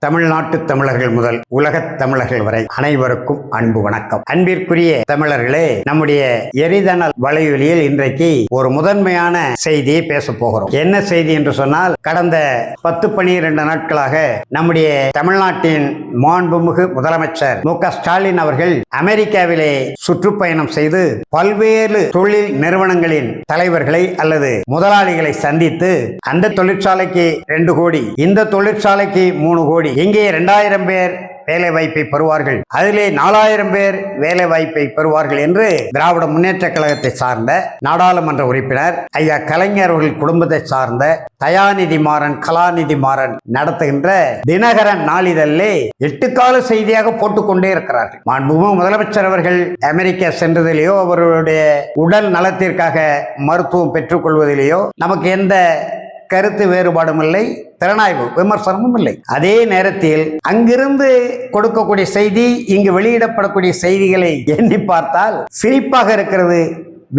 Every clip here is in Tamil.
தமிழ்நாட்டு தமிழர்கள் முதல் உலகத் தமிழர்கள் வரை அனைவருக்கும் அன்பு வணக்கம். அன்பிற்குரிய தமிழர்களே, நம்முடைய எரிதனல் வலையொலியில் இன்றைக்கு ஒரு முதன்மையான செய்தியை பேச போகிறோம். என்ன செய்தி என்று சொன்னால், கடந்த 10-12 நாட்களாக நம்முடைய தமிழ்நாட்டின் மாண்புமிகு முதலமைச்சர் மு.க. ஸ்டாலின் அவர்கள் அமெரிக்காவிலே சுற்றுப்பயணம் செய்து பல்வேறு தொழில் நிறுவனங்களின் தலைவர்களை அல்லது முதலாளிகளை சந்தித்து, அந்த தொழிற்சாலைக்கு 2 கோடி, இந்த தொழிற்சாலைக்கு 3 கோடி, இங்கே 2000 பேர் வேலை வாய்ப்பை பெறுவார்கள், அதிலே 4000 பேர் வேலை வாய்ப்பை பெறுவார்கள் என்று திராவிட முன்னேற்ற கழகத்தை சார்ந்த நாடாளுமன்ற உறுப்பினர் ஐயா கலைஞர் அவர்கள் குடும்பத்தை சார்ந்த தயாநிதி மாறன், கலாநிதி மாறன் நடத்துகின்ற தினகரன் நாளிதழிலே 8 கால செய்தியாக போட்டுக்கொண்டே இருக்கிறார்கள். மாண்புமிகு முதலமைச்சர் அவர்கள் அமெரிக்கா சென்றதிலேயோ, அவருடைய உடல் நலத்திற்காக மருத்துவம் பெற்றுக்கொள்வதிலேயோ நமக்கு எந்த கருத்து வேறுபாடும் இல்லை, திறனாய்வு விமர்சனமும் இல்லை. அதே நேரத்தில் அங்கிருந்து கொடுக்கக்கூடிய செய்தி, இங்கு வெளியிடப்படக்கூடிய செய்திகளை எண்ணி பார்த்தால் சிரிப்பாக இருக்கிறது,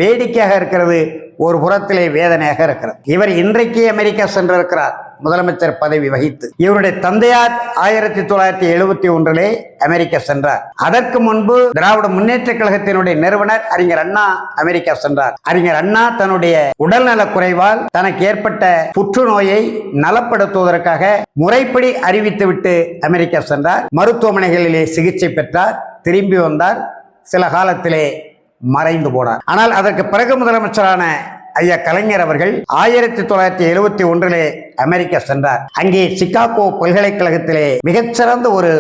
வேடிக்கையாக இருக்கிறது, ஒரு புறத்திலே வேதனையாக இருக்கிறது. இவர் இன்றைக்கு அமெரிக்கா சென்றிருக்கிறார் முதலமைச்சர் பதவி வகித்து. இவருடைய தந்தையார் 1971 அமெரிக்கா சென்றார். அதற்கு முன்பு திராவிட முன்னேற்ற கழகத்தினுடைய நிறுவனர் அறிஞர் அண்ணா அமெரிக்கா சென்றார். அறிஞர் அண்ணா தன்னுடைய உடல்நல குறைவால் தனக்கு ஏற்பட்ட புற்றுநோயை நலப்படுத்துவதற்காக முறைப்படி அறிவித்துவிட்டு அமெரிக்கா சென்றார். மருத்துவமனைகளிலே சிகிச்சை பெற்றார், திரும்பி வந்தார், சில காலத்திலே மறைந்து போனார். ஆனால் அதற்கு பிறகு முதலமைச்சரான ஐயா கலைஞர் அவர்கள் 1971 அமெரிக்கா சென்றார். அங்கே சிகாகோ பல்கலைக்கழகத்திலே மிகச்சிறந்த ஒரு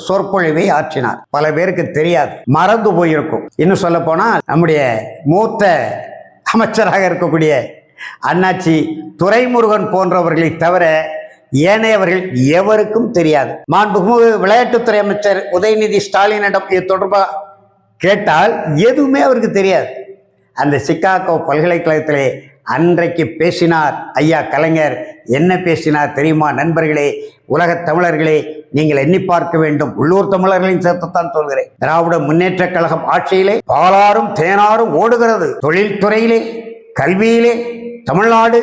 சொற்பொழிவை ஆற்றினார். பல பேருக்கு தெரியாது, மறந்து போயிருக்கும். இன்னும் சொல்ல போனால், நம்முடைய மூத்த அமைச்சராக இருக்கக்கூடிய அண்ணாச்சி துரைமுருகன் போன்றவர்களை தவிர ஏனையவர்கள் எவருக்கும் தெரியாது. மாண்புமிகு விளையாட்டுத்துறை அமைச்சர் உதயநிதி ஸ்டாலினிடம் இது தொடர்பாக கேட்டால் எதுவுமே அவருக்கு தெரியாது. அந்த சிகாகோ பல்கலைக்கழகத்திலே அன்றைக்கு பேசினார் ஐயா கலைஞர். என்ன பேசினார் தெரியுமா நண்பர்களே, உலகத் தமிழர்களே, நீங்கள் எண்ணி பார்க்க வேண்டும். உள்ளூர் தமிழர்களின் சேர்த்துத்தான் சொல்கிறேன். திராவிட முன்னேற்ற கழகம் ஆட்சியிலே பாலாரும் தேனாரும் ஓடுகிறது. தொழில்துறையிலே, கல்வியிலே தமிழ்நாடு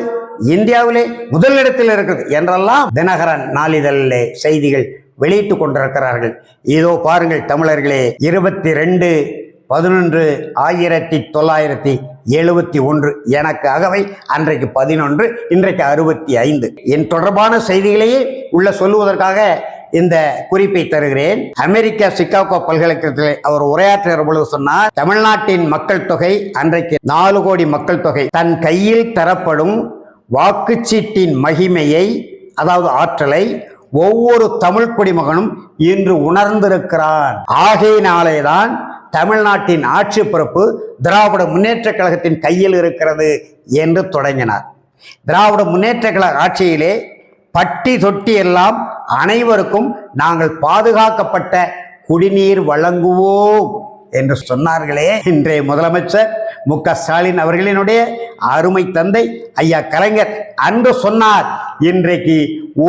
இந்தியாவிலே முதலிடத்தில் இருக்குது என்றெல்லாம் தினகரன் நாளிதழிலே செய்திகள் வெளியிட்டு கொண்டிருக்கிறார்கள். இதோ பாருங்கள் தமிழர்களே, 22/11/1971 எனக்கு அகவை அன்றைக்கு 11, இன்றைக்கு 65. என் தொடர்பான செய்திகளையே உள்ள சொல்லுவதற்காக இந்த குறிப்பை தருகிறேன். அமெரிக்கா சிகாகோ பல்கலைக்கழகத்தில் அவர் உரையாற்றுகிற பொழுது சொன்னார், தமிழ்நாட்டின் மக்கள் தொகை அன்றைக்கு 4 கோடி மக்கள் தொகை. தன் கையில் தரப்படும் வாக்குச்சீட்டின் மகிமையை, அதாவது ஆற்றலை ஒவ்வொரு தமிழ் குடிமகனும் இன்று உணர்ந்திருக்கிறான். ஆகையினாலேதான் தமிழ்நாட்டின் ஆட்சி பொறுப்பு திராவிட முன்னேற்ற கழகத்தின் கையில் இருக்கிறது என்று தொடங்கினார். திராவிட முன்னேற்ற கழக ஆட்சியிலே பட்டி தொட்டி எல்லாம் அனைவருக்கும் நாங்கள் பாதுகாக்கப்பட்ட குடிநீர் வழங்குவோம் என்று சொன்னார்களே. இன்றைய முதலமைச்சர் மு.க. ஸ்டாலின் அவர்களினுடைய அருமை தந்தை ஐயா கலைஞர் அன்று சொன்னார், இன்றைக்கு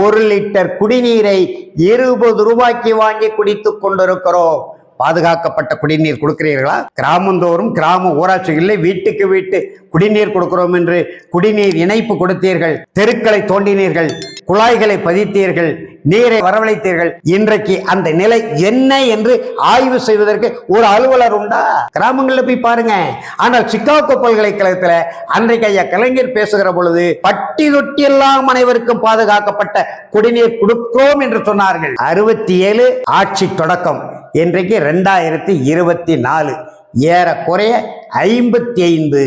1 லிட்டர் குடிநீரை 20 ரூபாய்க்கு வாங்கி குடித்துக் கொண்டிருக்கிறோம். பாதுகாக்கப்பட்ட குடிநீர் கொடுக்கிறீர்களா? கிராமந்தோறும் கிராம ஊராட்சிகளில் வீட்டுக்கு வீட்டு குடிநீர் கொடுக்கிறோம் என்று குடிநீர் இணைப்பு கொடுத்தீர்கள், தெருக்களை தோண்டினீர்கள், குழாய்களை பதித்தீர்கள், நீரை வரவழைத்தீர்கள். இன்றைக்கு அந்த நிலை என்ன என்று ஆய்வு செய்வதற்கு ஒரு அலுவலர் உண்டா? கிராமங்களில் போய் பாருங்க. ஆனால் சிகாகோ பல்கலைக்கழகத்தில் அன்றைக்கு ஐயா கலைஞர் பேசுகிற பொழுது பட்டி தொட்டி எல்லாம் அனைவருக்கும் பாதுகாக்கப்பட்ட குடிநீர் கொடுக்கிறோம் என்று சொன்னார்கள். 67 ஆட்சி தொடக்கம், இன்றைக்கு 2024, ஏறக்குறைய 55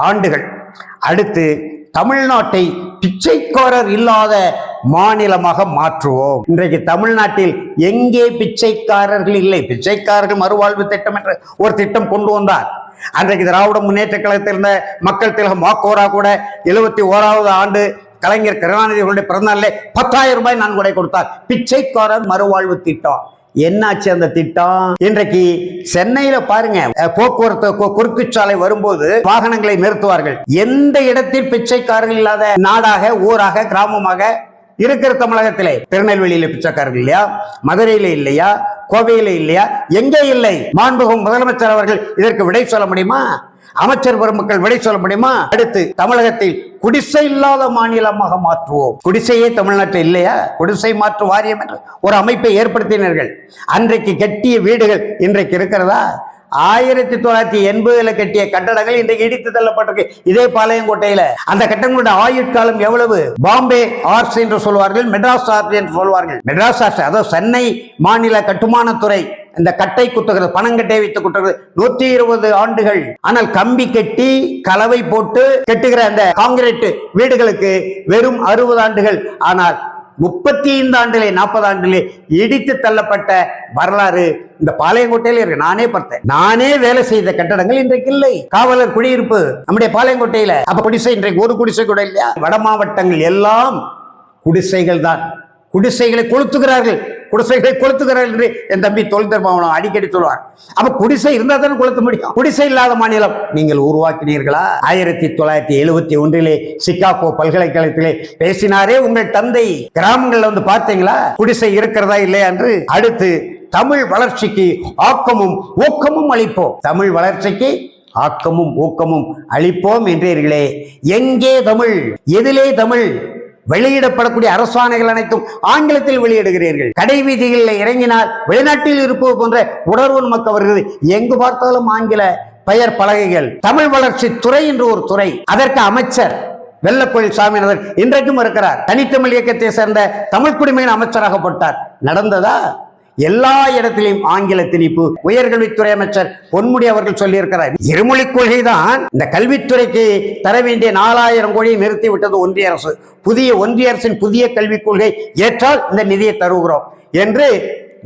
ஆண்டுகள். அடுத்து தமிழ்நாட்டை பிச்சைக்காரர் இல்லாத மாநிலமாக மாற்றுவோம். இன்றைக்கு தமிழ்நாட்டில் எங்கே பிச்சைக்காரர்கள் இல்லை? பிச்சைக்காரர்கள் மறுவாழ்வு திட்டம் என்ற ஒரு திட்டம் கொண்டு வந்தார். அன்றைக்கு திராவிட முன்னேற்ற கழகத்தில் இருந்த மக்கள் திலகம் வாக்கோரா கூட 71வது ஆண்டு கலைஞர் கருணாநிதிகளுடைய பிறந்தநாளிலே 10,000 ரூபாய் நான் கூட கொடுத்தார். பிச்சைக்காரர் மறுவாழ்வு திட்டம். என்னாச்சு அந்த திட்டம்? இன்றைக்கு சென்னையில பாருங்க, போக்குவரத்து குறுக்கு சாலை வரும்போது வாகனங்களை நிறுத்துவார்கள். எந்த இடத்தில் பிச்சைக்காரர்கள் இல்லாத நாடாக, ஊராக, கிராமமாக இருக்கிற தமிழகத்திலே? திருநெல்வேலியில பிச்சைக்காரர்கள் இல்லையா? மதுரையில இல்லையா? கோவையில இல்லையா? எங்கே இல்லை? மாண்புமிகு முதலமைச்சர் அவர்கள் இதற்கு விடை சொல்ல முடியுமா? அமைச்சர் பெருமக்கள் விடை சொல்ல முடியுமா? அடுத்து தமிழகத்தில் குடிசை இல்லாத மாநிலமாக மாற்றுவோம். குடிசையே தமிழ்நாட்டில் இல்லையா? குடிசை மாற்று வாரியம் என்ற ஒரு அமைப்பை ஏற்படுத்தினர்கள். அன்றைக்கு கட்டிய வீடுகள் இன்றைக்கு இருக்கிறதா? 1980 கட்டிய கட்டடங்கள் இன்றைக்கு இடித்து தள்ளப்பட்டிருக்கு. இதே பாளையங்கோட்டையில அந்த கட்டங்களுடைய ஆயுட்காலம் எவ்வளவு? பாம்பே ஆர்ட்ஸ் என்று சொல்வார்கள், மெட்ராஸ் ஆர்ட்ஸ் என்று சொல்வார்கள். மெட்ராஸ் ஆர்ட்ஸ் அதாவது சென்னை மாநில கட்டுமானத்துறை இந்த கட்டை குத்துகிறது, பணங்கட்டை வைத்து குத்துகிறது 120 ஆண்டுகள். ஆனால் கம்பி கட்டி கலவை போட்டு கட்டுகிற அந்த காங்கிரீட் வீடுகளுக்கு வெறும் 60 ஆண்டுகள். ஆனால் 35 ஆண்டிலே 40 ஆண்டிலே இடித்து தள்ளப்பட்ட வரலாறு இந்த பாளையங்கோட்டையில் இருக்கு. நானே பார்த்தேன், நானே வேலை செய்த கட்டடங்கள் இன்றைக்கு இல்லை. காவலர் குடியிருப்பு நம்முடைய பாளையங்கோட்டையில, அப்ப குடிசை இன்றைக்கு ஒரு குடிசை கூட இல்லையா? வட மாவட்டங்கள் எல்லாம் குடிசைகள் தான். குடிசைகளை கொளுத்துகிறார்கள், குடிசைகளை கொளுத்துகிறார்கள் என்று என் தம்பி தொழில் தர்மம் அடிக்கடி சொல்வார். அப்ப குடிசை இருந்தா தானே கொளுத்த முடியும். குடிசை இல்லாத மாநிலம் நீங்கள் உருவாக்கினீர்களா? 1971 சிகாகோ பல்கலைக்கழகத்திலே பேசினாரே உங்கள் தந்தை. கிராமங்கள்ல வந்து பார்த்தீங்களா குடிசை இருக்கிறதா இல்லையா என்று? அடுத்து தமிழ் வளர்ச்சிக்கு ஆக்கமும் ஊக்கமும் அளிப்போம். தமிழ் வளர்ச்சிக்கு ஆக்கமும் ஊக்கமும் அளிப்போம் என்றீர்களே, எங்கே தமிழ்? எதிலே தமிழ்? வெளியிடப்படக்கூடிய அரசாணைகள் அனைத்தும் ஆங்கிலத்தில் வெளியிடுகிறீர்கள். கடை வீதிகளில் இறங்கினால் வெளிநாட்டில் இருப்பது போன்ற உணர்வு நமக்கு வருகிறது. எங்கு பார்த்தாலும் ஆங்கில பெயர் பலகைகள். தமிழ் வளர்ச்சி துறை என்று ஒரு துறை, அதற்கு அமைச்சர் வெள்ளக்கோயில் சாமிநாதன் இன்றைக்கும் இருக்கிறார். தனித்தமிழ் இயக்கத்தை சேர்ந்த தமிழ் குடிமையின் அமைச்சராக போட்டார். நடந்ததா? எல்லா இடத்திலும் ஆங்கில திணிப்பு. உயர்கல்வித்துறை அமைச்சர் பொன்முடி அவர்கள் சொல்லி இருக்கிறார். இருமொழி கொள்கை தான் இந்த கல்வித்துறைக்கு தர வேண்டிய 4000 கோடியை நிறுத்தி விட்டது ஒன்றிய அரசு. புதிய ஒன்றிய அரசின் புதிய கல்விக் கொள்கை ஏற்றால் இந்த நிதியை தருகிறோம் என்று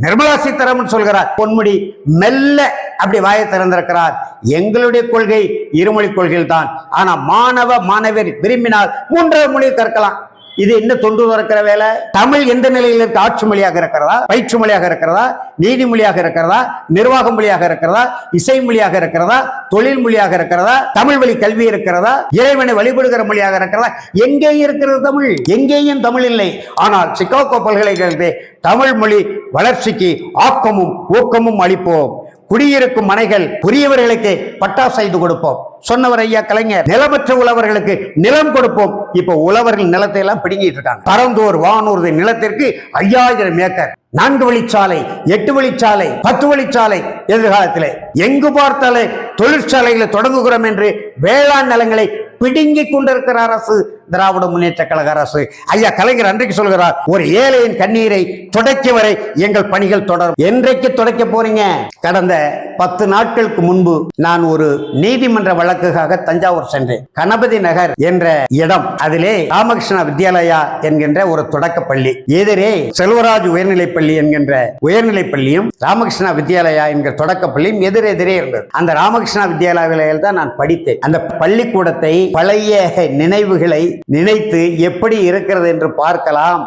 நிர்மலா சீதாராமன் சொல்கிறார். பொன்முடி மெல்ல அப்படி வாயை திறந்திருக்கிறார். எங்களுடைய கொள்கை இருமொழி கொள்கையில் தான். ஆனா மாணவ மாணவர் விரும்பினால் 3 மொழி கற்கலாம். இது என்ன தொண்டு இருக்கிற வேலை? தமிழ் எந்த நிலையில் இருக்க? ஆட்சி மொழியாக இருக்கிறதா? பயிற்சி மொழியாக இருக்கிறதா? நீதிமொழியாக இருக்கிறதா? நிர்வாக மொழியாக இருக்கிறதா? இசை மொழியாக இருக்கிறதா? தொழில் மொழியாக இருக்கிறதா? தமிழ் வழி கல்வி இருக்கிறதா? இறைவனை வழிபடுகிற மொழியாக இருக்கிறதா? எங்கே இருக்கிறது தமிழ்? எங்கேயும் தமிழ் இல்லை. ஆனால் சிகாகோ பல்கலைக்கழகத்தில் தமிழ் மொழி வளர்ச்சிக்கு ஆக்கமும் ஊக்கமும் அளிப்போம். குடியிருக்கும் மனைகள் புரியவர்களுக்கு பட்டா செய்து கொடுப்போம் சொன்னவர் ஐயா கலைஞர். நிலமற்ற உழவர்களுக்கு நிலம் கொடுப்போம். இப்ப உழவர்கள் நிலத்தை எல்லாம் பிடுங்கிட்டு இருக்காங்க. பரந்தூர் வானூர்தி நிலத்திற்கு 5000 ஏக்கர் 4 வழிச்சாலை, 8 வழிச்சாலை, 10 வழிச்சாலை. எதிர்காலத்தில் எங்கு பார்த்தாலே தொழிற்சாலைகளை தொடங்குகிறோம் என்று வேளாண் நிலங்களை பிடுங்கி கொண்டிருக்கிற அரசு திராவிட முன்னேற்ற கழக அரசு. ஐயா கலைஞர் அன்றைக்கு சொல்கிறார், ஒரு ஏழையின் கண்ணீரை துடைக்க வரை எங்கள் பணிகள் தொடரும். என்றைக்கு துடைக்க போறீங்க? கடந்த 10 நாட்களுக்கு முன்பு நான் ஒரு நீதிமன்ற வழக்குக்காக தஞ்சாவூர் சென்றேன். கணபதி நகர் என்ற இடம், அதிலே ராமகிருஷ்ணா வித்யாலயா என்கின்ற ஒரு தொடக்க பள்ளி, எதிரே செல்வராஜ் உயர்நிலைப்பள்ளி என்கின்ற உயர்நிலைப்பள்ளியும் ராமகிருஷ்ணா வித்யாலயா என்கிற தொடக்க பள்ளியும் எதிரெதிரே இருந்தது. அந்த ராமகிருஷ்ணா வித்யாலயாவில் தான் நான் படித்தேன். அந்த பள்ளிக்கூடத்தை பழைய நினைவுகளை நினைத்து எப்படி இருக்கிறது என்று பார்க்கலாம்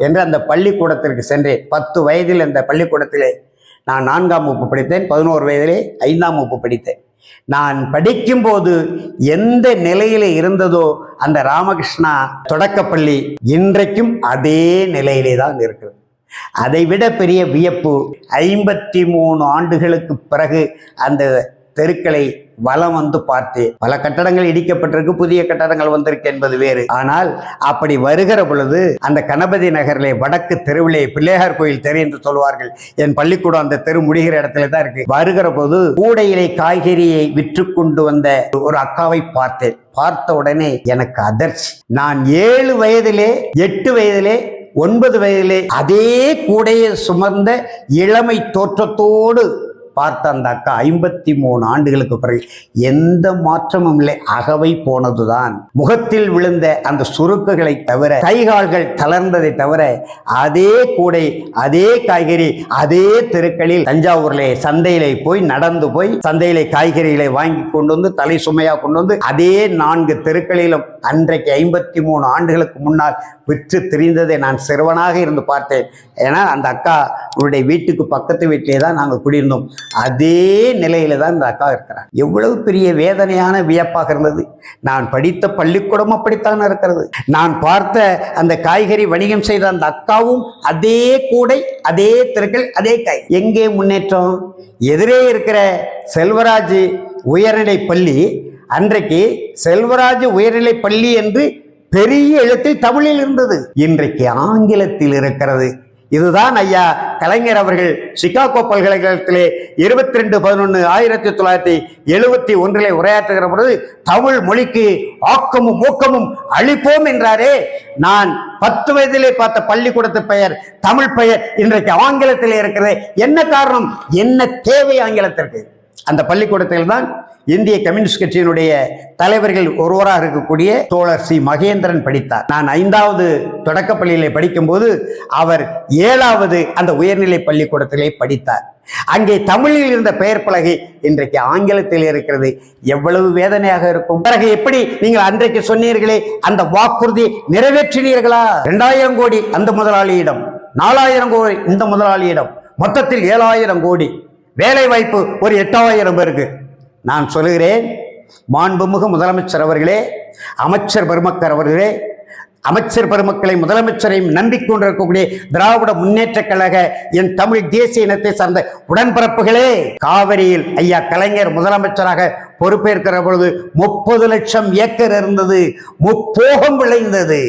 என்று அந்த பள்ளிக்கூடத்திற்கு சென்றேன். 10 வயதில் அந்த பள்ளிக்கூடத்திலே நான் 4ஆம் வகுப்பு படித்தேன். 11 வயதிலே 5ஆம் வகுப்பு படித்தேன். நான் படிக்கும் போது எந்த நிலையில இருந்ததோ அந்த ராமகிருஷ்ணா தொடக்கப்பள்ளி இன்றைக்கும் அதே நிலையிலே தான் இருக்கிறது. அதைவிட பெரிய வியப்பு, 53 ஆண்டுகளுக்கு பிறகு அந்த தெருக்களை வலம் வந்து பார்த்து, பல கட்டடங்கள் இடிக்கப்பட்டிருக்கு, புதிய கட்டடங்கள் வந்திருக்கு என்பது வேறு. ஆனால் அப்படி வருகிற பொழுது அந்த கணபதி நகரிலே வடக்கு தெருவிலே பிள்ளையார் கோயில் தெரு என்று சொல்வார்கள். என் பள்ளிக்கூடம் அந்த தெரு முடிகிற இடத்துல தான் இருக்கு. வருகிற போது கூடையிலே காய்கறியை விற்று கொண்டு வந்த ஒரு அக்காவை பார்த்தேன். பார்த்த உடனே எனக்கு அதிர்ச்சி. நான் 7 வயதிலே 8 வயதிலே 9 வயதிலே அதே கூடையை சுமந்த இளமை தோற்றத்தோடு பார்த்த அந்த அக்கா 53 ஆண்டுகளுக்கு பிறகு எந்த மாற்றமும் இல்லை, அகவை போனதுதான். முகத்தில் விழுந்த அந்த சுருக்குகளை தவிர, கைகால்கள் தளர்ந்ததை தவிர, அதே கூடை, அதே காய்கறி, அதே தெருக்களில் தஞ்சாவூர்ல சந்தையிலே போய் நடந்து போய் சந்தையிலே காய்கறிகளை வாங்கி கொண்டு வந்து தலை சுமையா கொண்டு வந்து அதே 4 தெருக்களிலும் அன்றைக்கு 53 ஆண்டுகளுக்கு முன்னால் விற்று திரிந்ததை நான் சிறுவனாக இருந்து பார்த்தேன். ஏன்னா அந்த அக்கா உன்னுடைய வீட்டுக்கு பக்கத்து வீட்டிலே தான் நாங்கள் குடியிருந்தோம். அதே நிலையில தான் இந்த அக்கா இருக்கிறார். எவ்வளவு பெரிய வேதனையான வியப்பாக இருந்தது. நான் படித்த பள்ளிக்கூடம் அப்படித்தான் இருக்கிறது. நான் பார்த்த அந்த காய்கறி வணிகம் செய்த அந்த அக்காவும் அதே கூடை, அதே தெருக்கள், அதே காய். எங்கே முன்னேற்றம்? எதிரே இருக்கிற செல்வராஜ் உயர்நிலை பள்ளி அன்றைக்கு செல்வராஜ் உயர்நிலை பள்ளி என்று பெரிய எழுத்தில் தமிழில் இருந்தது. இன்றைக்கு ஆங்கிலத்தில் இருக்கிறது. இதுதான் ஐயா கலைஞர் அவர்கள் சிகாகோ பல்கலைக்கழகத்திலே 22/11/1971 உரையாற்றுகிற பொழுது தமிழ் மொழிக்கு ஆக்கமும் ஊக்கமும் அளிப்போம் என்றாரே. நான் 10 வயதிலே பார்த்த பள்ளிக்கூடத்து பெயர் தமிழ் பெயர் இன்றைக்கு ஆங்கிலத்திலே இருக்கிறது. என்ன காரணம், என்ன தேவை ஆங்கிலத்திற்கு? அந்த பள்ளிக்கூடத்தில் தான் இந்திய கம்யூனிஸ்ட் கட்சியினுடைய தலைவர்கள் ஒருவராக இருக்கக்கூடிய தோழர் சி மகேந்திரன் படித்தார். நான் 5வது தொடக்கப்பள்ளியிலே படிக்கும் போது அவர் 7வது அந்த உயர்நிலை பள்ளிக்கூடத்திலே படித்தார். அங்கே தமிழில் இருந்த பெயர் பலகை இன்றைக்கு ஆங்கிலத்தில் இருக்கிறது. எவ்வளவு வேதனையாக இருக்கும். பிறகு எப்படி நீங்கள் அன்றைக்கு சொன்னீர்களே அந்த வாக்குறுதி நிறைவேற்றினீர்களா? 2000 கோடி அந்த முதலாளியிடம், 4000 கோடி இந்த முதலாளியிடம், மொத்தத்தில் 7000 கோடி. வேலை வாய்ப்பு ஒரு 8000 பேருக்கு. நான் சொல்லுகிறேன், மாண்புமிகு முதலமைச்சர் அவர்களே, அமைச்சர் பெருமக்கள் அவர்களே, அமைச்சர் பெருமக்களை முதலமைச்சரையும் நம்பிக்கொண்டிருக்கக்கூடிய திராவிட முன்னேற்ற கழக என் தமிழ் தேசிய இனத்தை சார்ந்த உடன்பிறப்புகளே, காவிரியில் ஐயா கலைஞர் முதலமைச்சராக பொறுப்பேற்கிற பொழுது 30 லட்சம் ஏக்கர் இருந்தது, முப்போகம் விளைந்தது.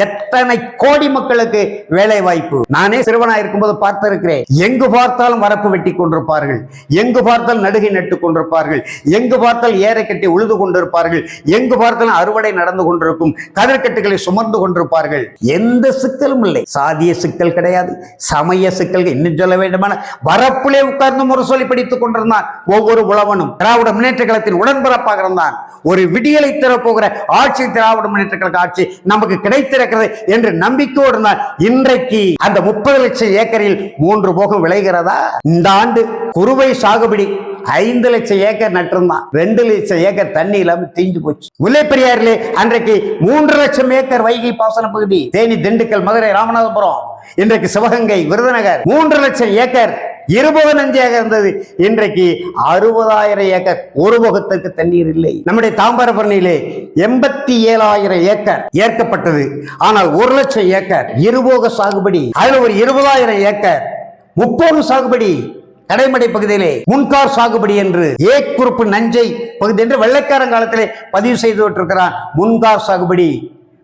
எத்தனை கோடி மக்களுக்கு வேலை வாய்ப்பு. நானே சிறுவனாக இருக்கும்போது பார்த்திருக்கிறேன். எங்கு பார்த்தாலும் வரப்பு வெட்டி கொண்டிருப்பார்கள், எங்கு பார்த்தால் நடுகை நட்டு கொண்டிருப்பார்கள், எங்கு பார்த்தால் ஏரை கட்டி உழுது கொண்டிருப்பார்கள், எங்கு பார்த்தாலும் அறுவடை நடந்து கொண்டிருக்கும், கதிர்கட்டுகளை சுமர்ந்து கொண்டிருப்பார்கள். எந்த சிக்கலும் இல்லை. சாதிய சிக்கல் கிடையாது, சமய சிக்கல். இன்னும் சொல்ல வேண்டுமான வரப்பிலே உட்கார்ந்து முரசொலி படித்துக் கொண்டிருந்தான் ஒவ்வொரு உழவனும். திராவிட முன்னேற்ற கழகத்தின் உடன்பிறப்பாக இருந்தான். ஒரு விடியலை தரப்போகிற ஆட்சி திராவிட முன்னேற்ற கழக ஆட்சி நமக்கு கிடைத்திருக்கிறது என்று நம்பிக்கையோடு இருந்தான். இன்றைக்கு அந்த 30 லட்சம் ஏக்கரில் 3 போகம் விளைகிறதா? இந்த ஆண்டு குறுவை சாகுபடி 5 லட்சம் ஏக்கர் நட்டிருந்தான். 2 லட்சம் ஏக்கர் தண்ணி இல்லாம தீஞ்சு போச்சு. முல்லை பெரியாறிலே அன்றைக்கு 3 லட்சம் ஏக்கர் வைகை பாசன பகுதி. தேனி, திண்டுக்கல், மதுரை, ராமநாதபுரம், இன்றைக்கு சிவகங்கை, விருதுநகர் 3 லட்சம் ஏக்கர் இருபோகநஞ்சாக இருந்தது. இன்றைக்கு 60,000 ஏக்கர் ஒரு போகத்திற்கு தண்ணீர் இல்லை. நம்முடைய தாமிரபரணியிலே 87,000 ஏக்கர் ஏற்கப்பட்டது. ஆனால் 1 லட்சம் ஏக்கர் இருபோக சாகுபடி. அதுல ஒரு 20,000 ஏக்கர் முப்போக சாகுபடி. கடைமடை பகுதியிலே முன்கார் சாகுபடி என்று ஏக்குறுப்பு நஞ்சை பகுதி என்று வெள்ளைக்காரங்காலத்திலே பதிவு செய்து விட்டிருக்கிறான். முன்கார் சாகுபடி.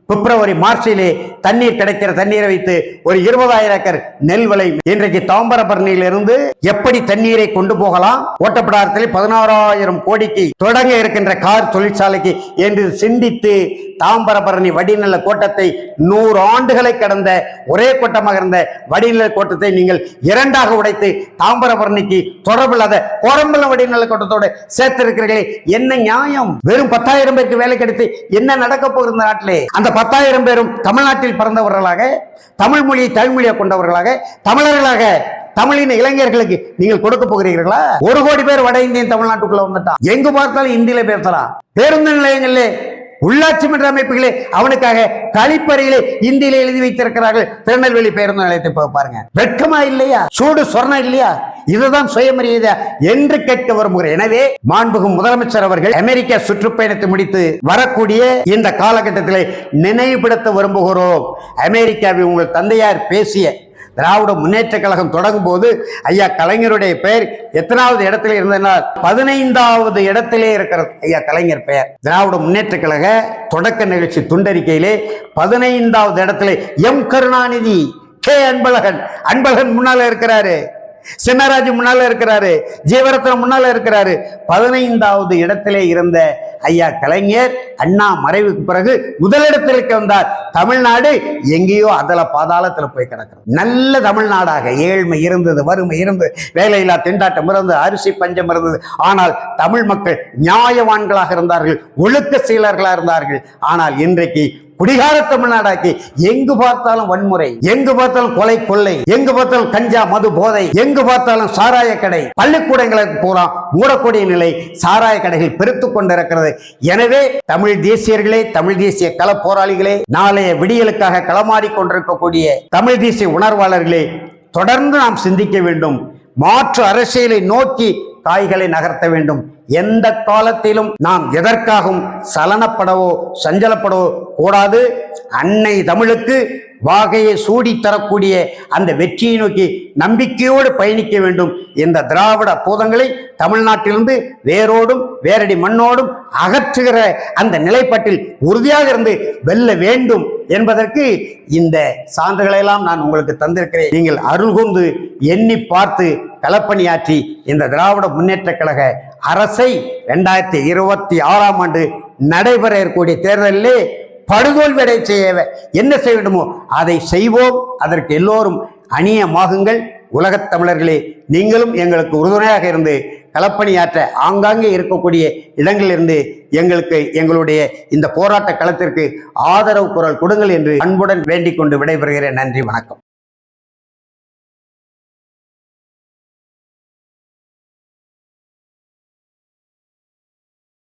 பிப்ரவரி மார்ச்சிலே தண்ணீர் கிடைக்கிற தண்ணீரை வைத்து ஒரு 20,000 ஏக்கர் நெல் விளை. இன்றைக்கு தாமிரபரணியிலிருந்து எப்படி தண்ணீரை கொண்டு போகலாம், ஓட்டப்பிடாரத்தில் 16,000 கோடிக்கு தொடங்க இருக்கின்ற கார் தொழிற்சாலைக்கு என்று சிந்தித்து தாமிரபரணி வடிநில கோட்டத்தை 100 ஆண்டுகளை கடந்த ஒரே கோட்டமாக இருந்த வடிநில கோட்டத்தை நீங்கள் 2ஆக உடைத்து தாமிரபரணிக்கு தொடர்பில்லாத கோரம்பலம் வடிநில கோட்டத்தோடு சேர்த்திருக்கிறீர்களே, என்ன நியாயம்? வெறும் 10,000 பேருக்கு வேலை கிடைத்து என்ன நடக்க போகிற நாட்டிலே? அந்த 10,000 பேரும் தமிழ்நாட்டில் பிறந்தவர்களாக, தமிழ் மொழியை தாய்மொழியாக கொண்டவர்களாக, தமிழர்களாக, தமிழின இளைஞர்களுக்கு நீங்கள் கொடுக்க போகிறீர்களா? 1 கோடி பேர் வட இந்தியன் தமிழ்நாட்டுக்குள்ள வந்துட்டான். எங்கு பார்த்தாலும் இந்தியில பேசலாம். பேருந்து நிலையங்களிலே, உள்ளாட்சி மன்ற அமைப்புகளே அவனுக்காக கழிப்பறையிலே இந்தியில எழுதி வைத்திருக்கிறார்கள். திருநெல்வேலி பேருந்து நிலையத்தை பாருங்க. வெட்கமா இல்லையா? சூடு சொர்ணம் இல்லையா? இதுதான் சுயமரியாதை என்று கேட்க விரும்புகிறேன். எனவே மாண்புகு முதலமைச்சர் அவர்கள் அமெரிக்கா சுற்றுப்பயணத்தை முடித்து வரக்கூடிய இந்த காலகட்டத்திலே நினைவுபடுத்த விரும்புகிறோம். அமெரிக்காவில் உங்கள் தந்தையார் பேசிய திராவிட முன்னேற்ற கழகம் தொடங்கும் போது ஐயா கலைஞருடைய பெயர் எத்தனாவது இடத்துல இருந்தனால் 15வது இடத்திலே இருக்கிறது. ஐயா கலைஞர் பெயர் திராவிட முன்னேற்ற கழக தொடக்க நிகழ்ச்சி துண்டறிக்கையிலே 15வது இடத்துல எம் கருணாநிதி, கே அன்பழகன். அன்பழகன் முன்னால இருக்கிறாரு, சின்னராஜ் முன்னால இருக்கிறாரு, ஜீவரத்னம் முன்னால இருக்கிறாரு. 15வது இடத்திலே இருந்த ஐயா கலைஞர் அண்ணா மறைவுக்கு பிறகு முதலிடத்திற்கு வந்தார். தமிழ்நாடு எங்கேயோ அதல பாதாளத்தில் போய் கிடக்கிறது. நல்ல தமிழ்நாடாக ஏழ்மை இருந்தது, வறுமை இருந்தது, வேலையில்லா திண்டாட்டம் இருந்தது, அரிசி பஞ்சம் இருந்தது. ஆனால் தமிழ் மக்கள் நியாயவான்களாக இருந்தார்கள், ஒழுக்க சீலர்களாக இருந்தார்கள். ஆனால் இன்றைக்கு குடிகார தமிழ்நாடாக்கி எங்கு பார்த்தாலும் வன்முறை, எங்கு பார்த்தாலும் கொலை கொள்ளை, எங்கு பார்த்தாலும் கஞ்சா மது போதை, எங்கு பார்த்தாலும் சாராய கடை, பள்ளிக்கூடங்களுக்கு பூரா மூடக்கூடிய நிலை, சாராய கடைகள் பெருத்துக் கொண்டிருக்கிறது. எனவே தமிழ் தேசியர்களே, தமிழ் தேசிய கள போராளிகளே, நாளைய விடியலுக்காக களமாடி கொண்டிருக்கக்கூடிய தமிழ் தேசிய உணர்வாளர்களே, தொடர்ந்து நாம் சிந்திக்க வேண்டும். மாற்று அரசியலை நோக்கி காய்களை நகர்த்த வேண்டும். எந்த காலத்திலும் நாம் எதற்காகவும் சலனப்படவோ சஞ்சலப்படவோ கூடாது. அன்னை தமிழுக்கு வாகையை சூடி தரக்கூடிய அந்த வெற்றியை நோக்கி நம்பிக்கையோடு பயணிக்க வேண்டும். இந்த திராவிட பூதங்களை தமிழ்நாட்டிலிருந்து வேரோடும் வேரடி மண்ணோடும் அகற்றுகிற அந்த நிலைப்பாட்டில் உறுதியாக இருந்து வெல்ல வேண்டும் என்பதற்கு இந்த சான்றுகளை எல்லாம் நான் உங்களுக்கு தந்திருக்கிறேன். நீங்கள் அருள் கூர்ந்து எண்ணி பார்த்து களப்பணியாற்றி இந்த திராவிட முன்னேற்ற கழக அரசை 2026ஆம் ஆண்டு நடைபெற இருக்கக்கூடிய தேர்தலிலே படுதோல்வி அடை செய்ய என்ன செய்ய வேண்டுமோ அதை செய்வோம். அதற்கு எல்லோரும் அணியமாகுங்கள். உலகத் தமிழர்களே, நீங்களும் எங்களுக்கு உறுதுணையாக இருந்து களப்பணியாற்ற ஆங்காங்கே இருக்கக்கூடிய இடங்களிலிருந்து எங்களுடைய இந்த போராட்ட களத்திற்கு ஆதரவு குரல் கொடுங்கள் என்று அன்புடன் வேண்டிக் கொண்டு விடைபெறுகிறேன். நன்றி, வணக்கம்.